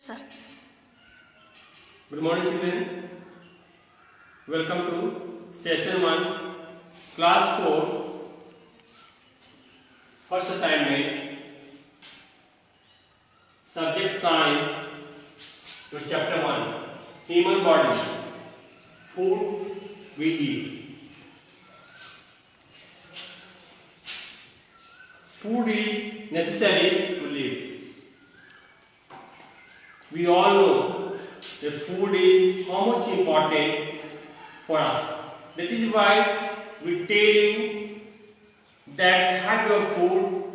Sir. Good morning, children. Welcome to session 1, class 4, first assignment, subject science, to chapter 1, human body, food we eat. Food is necessary to live. We all know that food is how much important for us. That is why we tell you that have your food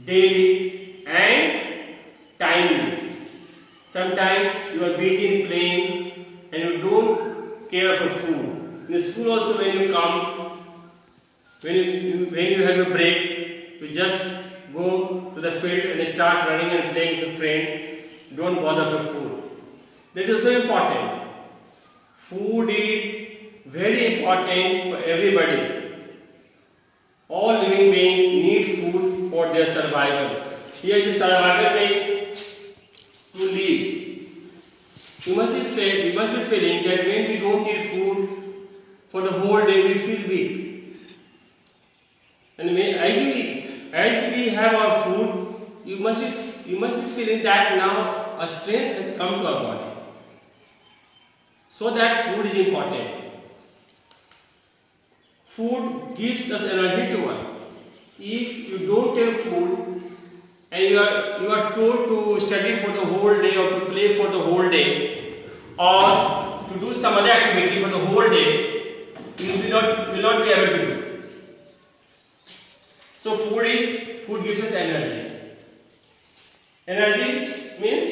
daily and timely. Sometimes you are busy in playing and you don't care for food. In school also, when you come, when you have a break, you just go to the field and start running and playing with friends. Don't bother for food. That is so important. Food is very important for everybody. All living beings need food for their survival. Here the survival means to live. You must be feeling that when we don't eat food for the whole day, we feel weak. And as we have our food, you must be feeling that now a strength has come to our body. So that food is important. Food gives us energy to work. If you don't take food and you are told to study for the whole day or to play for the whole day or to do some other activity for the whole day, you will not be able to do. So food gives us energy. Energy means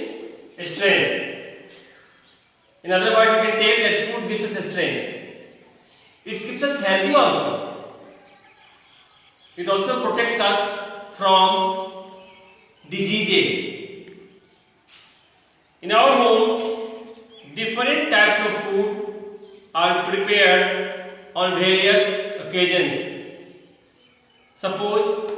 strength. In other words, you can take that food gives us strength. It keeps us healthy also. It also protects us from diseases. In our home, different types of food are prepared on various occasions. Suppose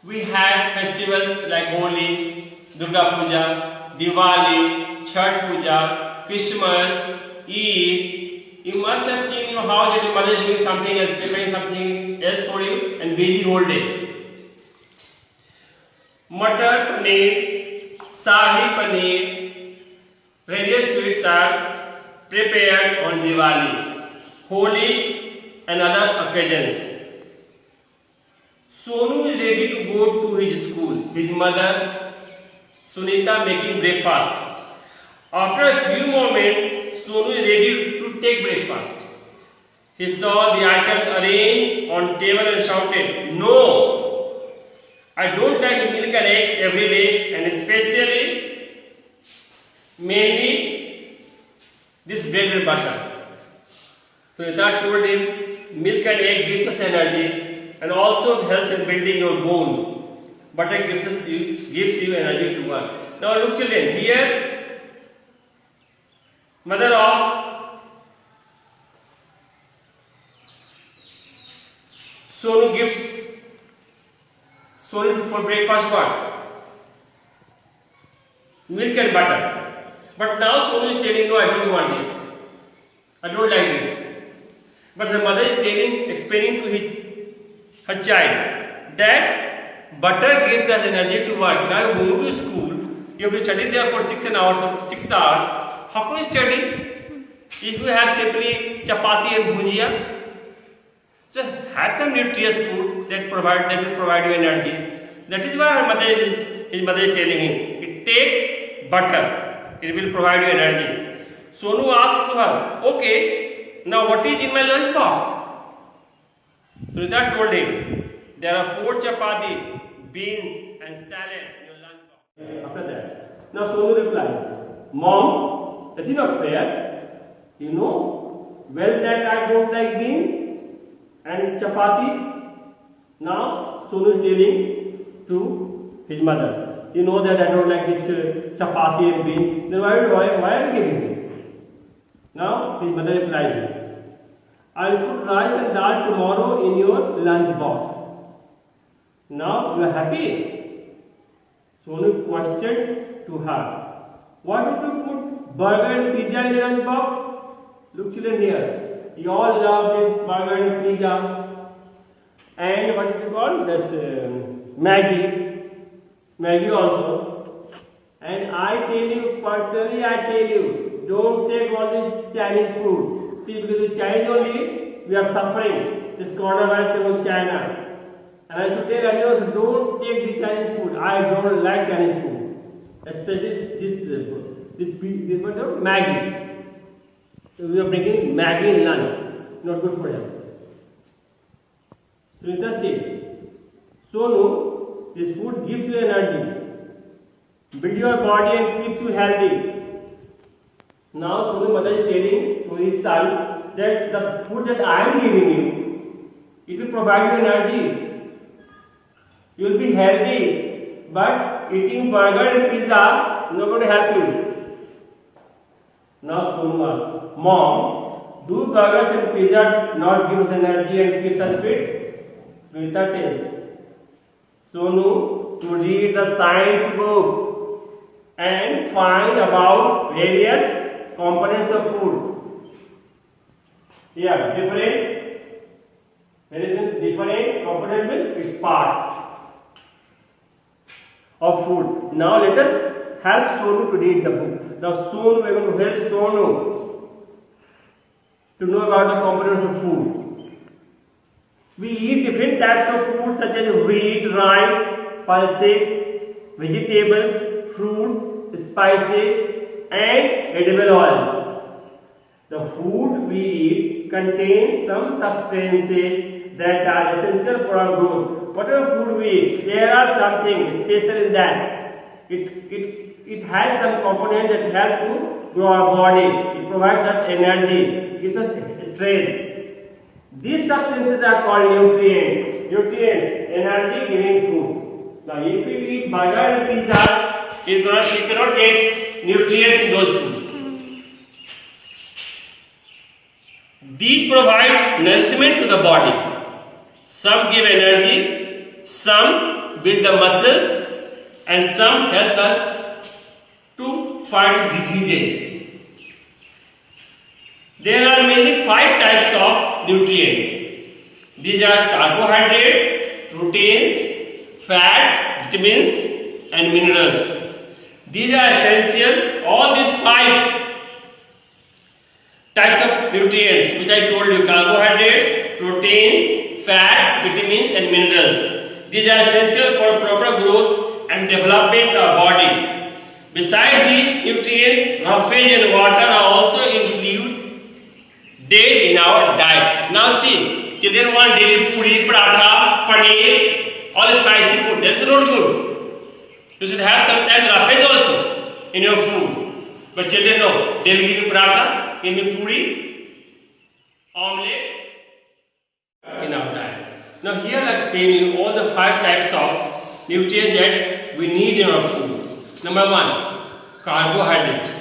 we have festivals like Holi, Durga Puja, Diwali, Chhath Puja, Christmas, Eid. You must have seen how that your mother is doing something else, preparing something else for you and busy whole day. Matar paneer, Shahi paneer, various sweets are prepared on Diwali, Holi and other occasions. Sonu is ready to go to his school. His mother, Sunita, making breakfast. After a few moments, Sonu is ready to take breakfast. He saw the items arranged on table and shouted, "No! I don't like milk and eggs every day, and mainly this bread and butter." Sunita told him, "Milk and egg gives us energy and also helps in building your bones. Butter gives you energy to work." Now look children, here mother of Sonu gives Sonu for breakfast what? Milk and butter. But now Sonu is telling, "No, I don't want this. I don't like this." But her mother is explaining to her child that butter gives us energy to work. Now you go to school, you have to study there for 6 hours. How can you study if you have simply chapati and bhujia? So have some nutritious food that will provide you energy. That is why his mother is telling him, "Take butter. It will provide you energy." Sonu asked to her, "Okay, now what is in my lunch box?" Sunita told him, "There are 4 chapati, beans and salad in your lunch box." After that, now Sonu replies, "Mom, that is not fair. You know well that I don't like beans and chapati." Now Sonu is telling to his mother, "You know that I don't like this chapati and beans. Then why are you giving me?" Now his mother replies, "I will put rice and dal tomorrow in your lunch box." Now you are happy? Sonu questioned to her, "What did you put burger and pizza in your lunchbox?" Look children here. You all love this burger and pizza. And what is it called? That's Maggie also. And I tell you, personally I tell you, don't take all this Chinese food. See, because of Chinese only, we are suffering. This coronavirus came from China. And I should tell everyone, don't take the Chinese food. I don't like Chinese food. Especially this one, Maggie. So we are making Maggie in lunch. Not good for health. Sunita said, Sonu, this food gives you energy, build your body and keeps you healthy. Now Sonu's mother is telling to his son that the food that I am giving you, it will provide you energy. You will be healthy, but eating burger and pizza is not going to help you. Now Sonu asks, Mom, do burgers and pizza not give us energy and keep us fit? Sunita tells Sonu to read the science book and find about various components of food. Yeah, different components means its parts of food. Now let us help Sonu to read the book. Now soon we are going to help Sonu to know about the components of food. We eat different types of food such as wheat, rice, pulses, vegetables, fruits, spices and edible oils. The food we eat contains some substances that are essential for our growth. Whatever food we eat, there are something special in that. It has some components that help to grow our body. It provides us energy, gives us strength. These substances are called nutrients. Nutrients, energy giving food. Now, if we eat burger and pizza, we cannot get nutrients in those foods. These provide nourishment to the body. Some give energy, some build the muscles, and some help us to fight diseases. There are mainly 5 types of nutrients. These are carbohydrates, proteins, fats, vitamins and minerals. These are essential. All these 5 types of nutrients which I told you, carbohydrates, proteins, fats, vitamins and minerals. These are essential for proper growth and development of body. Besides these nutrients, roughage and water are also included in our diet. Now see, children want daily puri, paratha, paneer, all spicy food. That's not good. You should have sometimes roughage also in your food. But children know, daily give me paratha, give me puri, omelette in our diet. Now here I'll explain you all the 5 types of nutrients that we need in our food. Number 1, carbohydrates.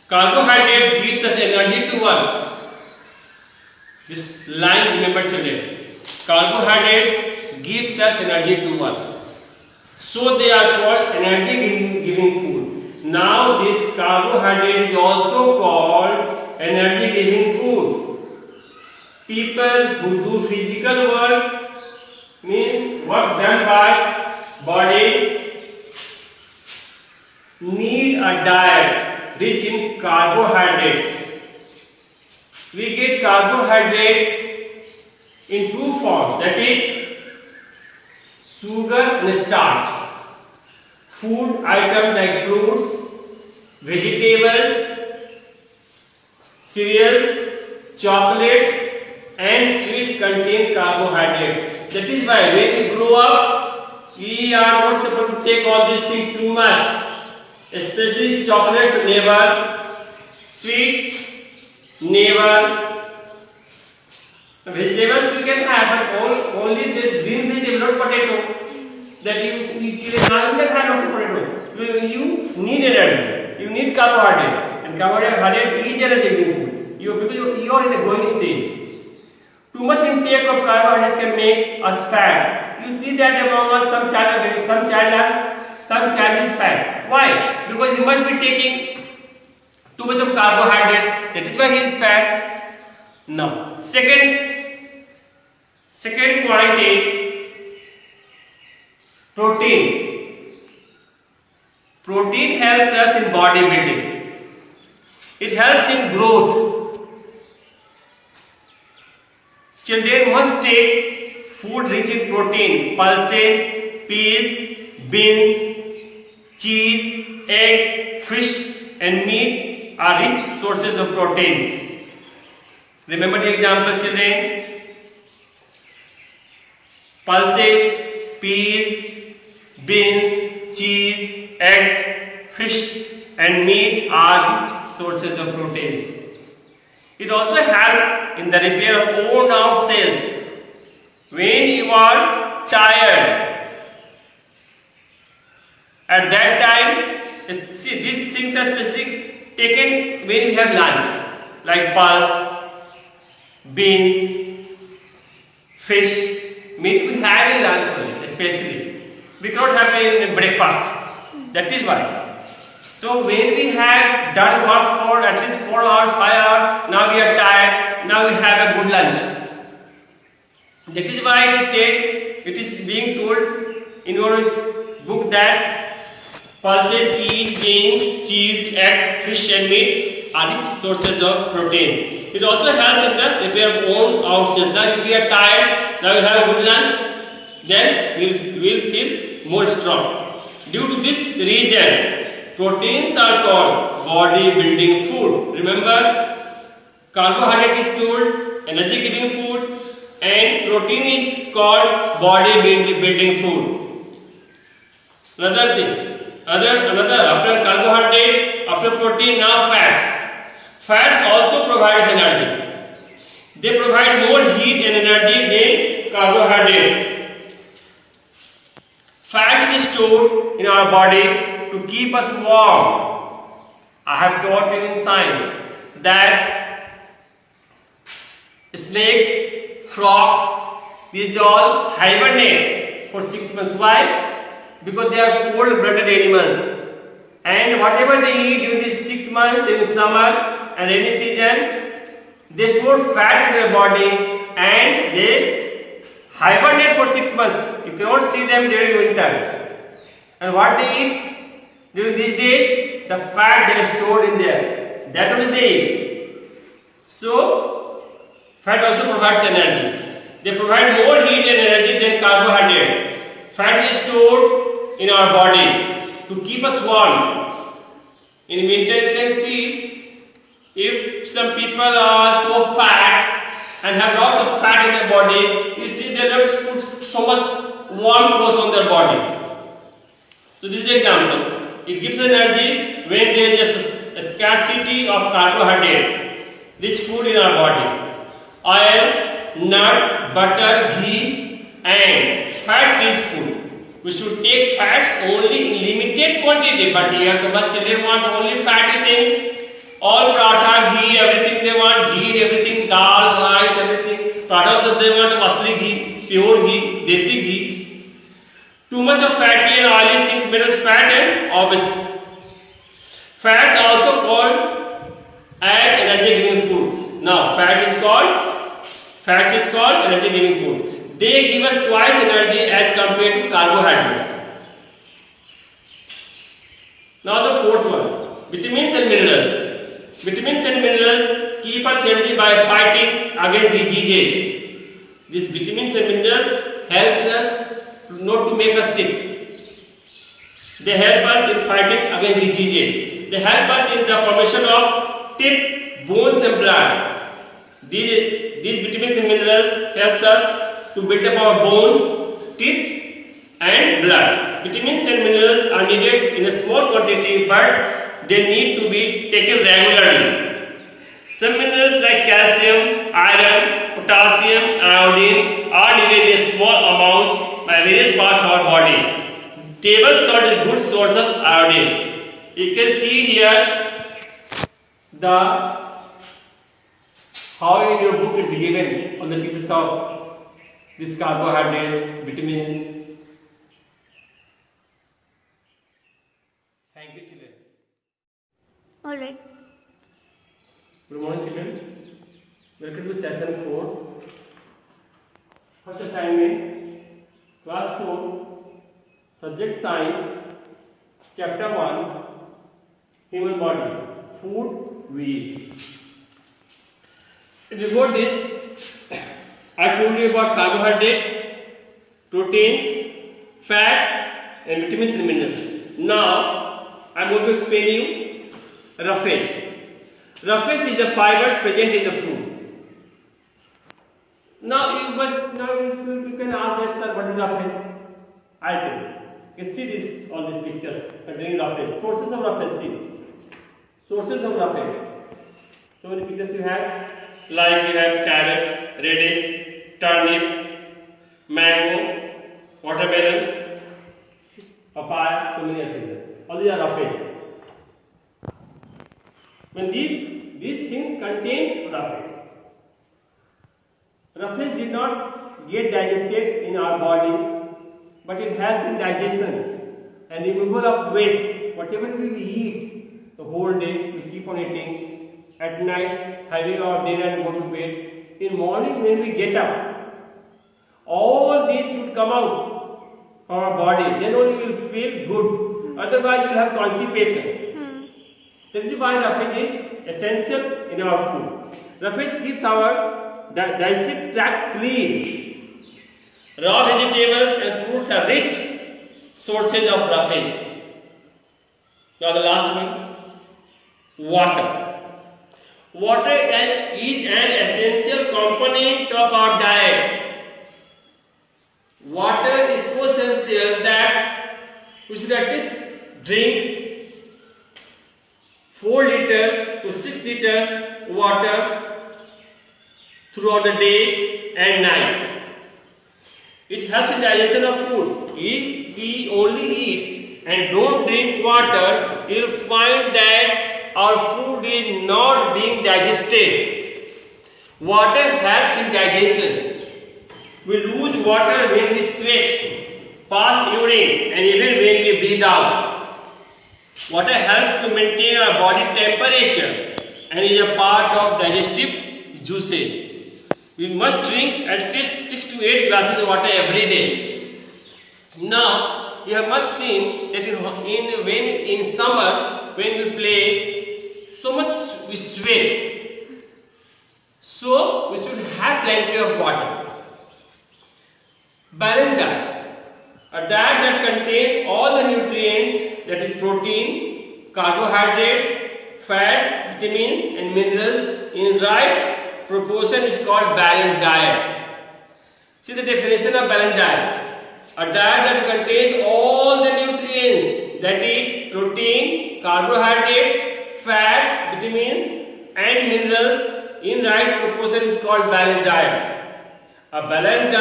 Carbohydrates gives us energy to work. This line, remember children, carbohydrates gives us energy to work. So they are called energy giving food. Now this carbohydrate is also called energy giving food. People who do physical work, means work done by body, need a diet rich in carbohydrates. We get carbohydrates in 2 forms, that is sugar and starch. Food items like fruits, vegetables, cereals, chocolates and sweets contain carbohydrates. That is why when we grow up, we are not supposed to take all these things too much. Especially chocolates never, sweet never. Vegetables you can have, but only this green vegetable, not potato. That you can have potato. You need energy. You need carbohydrate, and carbohydrate is energy giving food. Because you are in a growing stage. Too much intake of carbohydrates can make us fat. You see that among us, some child are some child is fat. Why? Because he must be taking too much of carbohydrates. That is why he is fat. Now, second point is proteins. Protein helps us in bodybuilding. It helps in growth. Children must take food rich in protein. Pulses, peas, beans, cheese, egg, fish and meat are rich sources of proteins. Remember the examples, children? Pulses, peas, beans, cheese, egg, fish and meat are rich sources of proteins. It also helps in the repair of worn out cells. When you are tired, at that time, see, these things are specifically taken when we have lunch, like pulse, beans, fish, meat we have in lunch only, especially. We cannot have it in breakfast. That is why. So when we have done work for at least 4 hours, 5 hours, now we are tired, now we have a good lunch. That is why it is being told in your book that pulses, peas, beans, cheese, egg, fish and meat are rich sources of proteins. It also helps in the repair of worn out cells. Now if we are tired, now we have a good lunch, then we will feel more strong. Due to this reason, proteins are called body building food. Remember, carbohydrate is told energy giving food and protein is called body building food. Another thing, after carbohydrate, after protein, now fats. Fats also provides energy. They provide more heat and energy than carbohydrates. Fat is stored in our body to keep us warm. I have taught you in science that snakes, frogs, these all hibernate for 6 months. Why? Because they are cold-blooded animals, and whatever they eat during these 6 months, during summer and rainy season, they store fat in their body and they hibernate for 6 months. You cannot see them during winter. And what they eat during these days, the fat they are stored in there, that only they eat. So, fat also provides energy. They provide more heat and energy than carbohydrates. Fat is stored in our body to keep us warm. In winter, you can see if some people are so fat and have lots of fat in their body, you see they don't put so much warm clothes on their body. So this is the example. It gives energy when there is a scarcity of carbohydrate, rich food in our body. Oil, nuts, butter, ghee and fat-rich food. We should take fats only in limited quantity, but here so much children want only fatty things. All paratha, ghee, everything they want, ghee, everything, dal, rice, everything. Paratha also they want asli ghee, pure ghee, desi ghee. Too much of fatty and oily things made us fat and obese. Fats are also called as energy giving food. Now, fats is called energy giving food. They give us twice energy as compared to carbohydrates. Now the fourth one, vitamins and minerals. Vitamins and minerals keep us healthy by fighting against disease. These vitamins and minerals help us not to make us sick. They help us in fighting against disease. They help us in the formation of teeth, bones and blood. These vitamins and minerals help us to build up our bones, teeth and blood. Vitamins and minerals are needed in a small quantity, but they need to be taken regularly. Some minerals like calcium, iron, potassium, iodine are needed in small amounts by various parts of our body. Table salt is a good source of iodine. You can see here how in your book is given on the pieces of these carbohydrates, vitamins. Thank you, children. All right. Good morning, children. Welcome to session 4. First assignment, class 4, subject science, chapter 1, human body, food we eat. Before this, I told you about carbohydrate, proteins, fats, and vitamins and minerals. Now, I am going to explain you roughage. Roughage is the fibers present in the food. Now you can ask that, sir, what is roughage? I'll tell you. You can see this all these pictures containing roughage. Sources of roughage. See, sources of roughage. So many pictures you have. Like you have carrot, radish, turnip, mango, watermelon, papaya, so many other things. All these are roughage. When these things contain roughage. Roughage did not get digested in our body, but it helps in digestion and removal of waste. Whatever we eat the whole day, we keep on eating. At night, having our dinner and go to bed. In morning, when we get up, all these should come out from our body. Then only we will feel good. Otherwise, you will have constipation. This is why roughage is essential in our food. Roughage keeps our digestive tract clean. Raw vegetables and fruits are rich sources of roughage. Now the last one, water. Water is an essential component of our diet. Water is so essential that we should at least drink 4 liter to 6 liter water throughout the day and night. It helps in digestion of food. If we only eat and don't drink water, you will find that our food is not being digested. Water helps in digestion. We lose water when we sweat, pass urine, and even when we breathe out. Water helps to maintain our body temperature and is a part of digestive juices. We must drink at least 6 to 8 glasses of water every day. Now, you have must seen that in summer, when we play, so much we sweat. So, we should have plenty of water. Balanced diet. A diet that contains all the nutrients, that is protein, carbohydrates, fats, vitamins and minerals in right proportion is called balanced diet. See the definition of balanced diet. A diet that contains all the nutrients, that is protein, carbohydrates, fats, vitamins and minerals in right proportion is called balanced diet. A balanced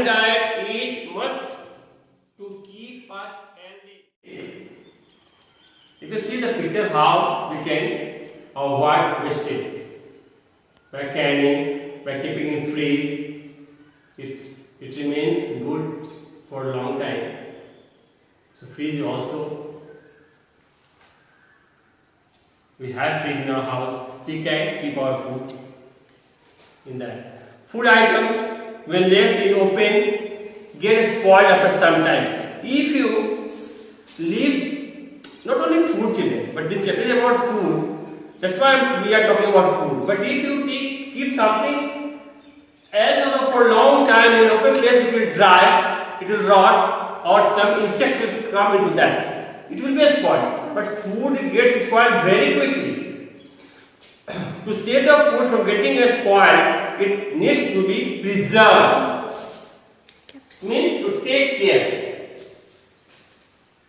diet is must to keep us healthy. You can see the picture how we can avoid wastage. By canning, by keeping in freeze, it remains good for a long time. So freeze also. We have freeze in our house. We can keep our food in that. Food items, when left in open, get spoiled after some time. If you leave, not only food children, but this chapter is about food. That's why we are talking about food. But if you keep something else for a long time in open place, it will dry, it will rot, or some insects will come into that. It will be spoiled. But food gets spoiled very quickly. To save the food from getting spoiled, it needs to be preserved. Means to take care.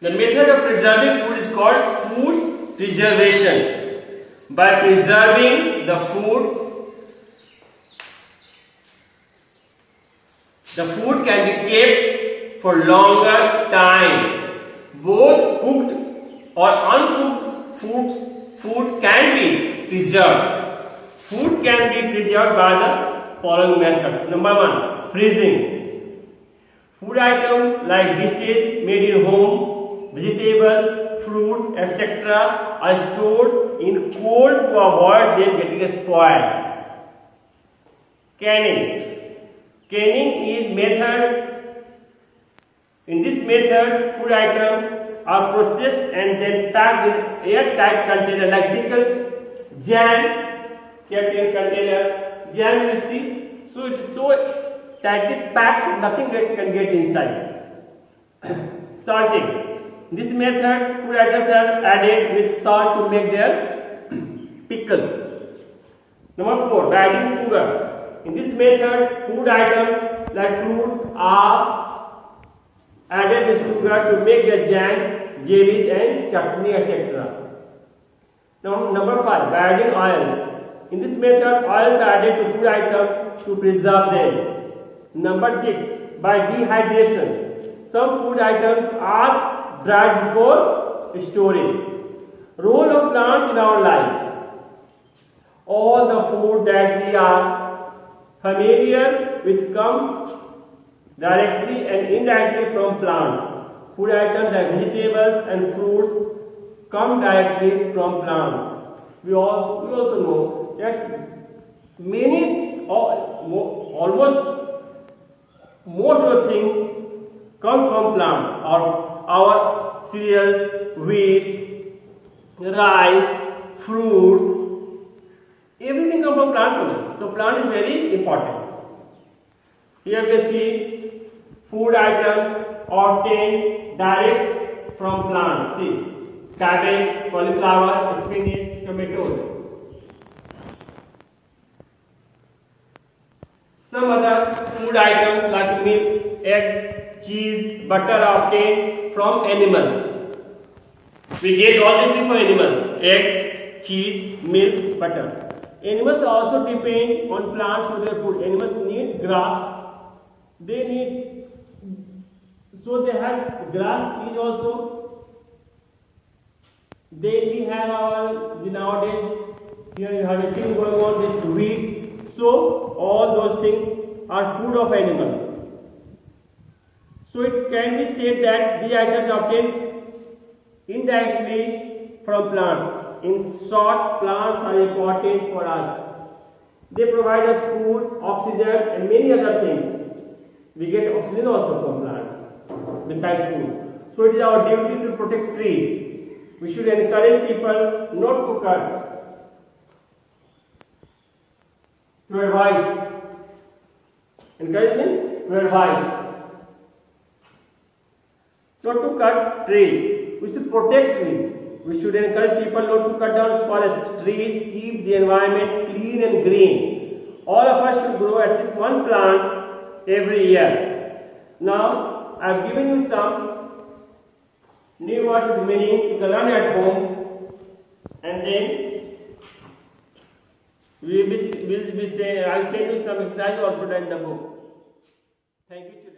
The method of preserving food is called food preservation. By preserving the food can be kept for longer time. Both cooked or uncooked food can be preserved. Food can be preserved by the following methods. Number 1, freezing. Food items like dishes made in home, vegetables, fruits, etc. are stored in cold to avoid them getting spoiled. Canning. Canning is method. In this method, food items are processed and then packed in airtight container like pickles, jam, kept in container. Jam you see, so it is so tightly packed, nothing can get inside. Salting. In this method, food items are added with salt to make their pickle. Number 4, by adding sugar. In this method, food items like fruits are added with sugar to make the jam, jellies and chutney, etc. Now, number 5, by adding oils. In this method, oils are added to food items to preserve them. Number 6, by dehydration. Some food items are dried before storage. Role of plants in our life. All the food that we are familiar with come directly and indirectly from plants. Food items like vegetables and fruits come directly from plants. We also know that almost most of the things come from plants. Our cereals, wheat, rice, fruits, everything comes from plants only. So plant is very important. Here we see food items obtained direct from plants. See, cabbage, cauliflower, spinach, tomatoes. Some other food items like milk, egg, cheese, butter are obtained from animals. We get all these things from animals: egg, cheese, milk, butter. Animals also depend on plants for their food. Animals need grass. They need, so they have grass is also. Then we have our nowadays here harvesting going on with wheat. So all those things are food of animals. So it can be said that these items are obtained indirectly from plants. In short, plants are important for us. They provide us food, oxygen and many other things. We get oxygen also from plants besides food. So it is our duty to protect trees. We should encourage people not to cut. To advise. Encouragement to advise. Not to cut trees. We should protect trees. We should encourage people not to cut down forest. Trees keep the environment clean and green. All of us should grow at least one plant every year. Now, I have given you some new words with meaning. You can learn at home, and then I'll send you some exercise also in the book. Thank you.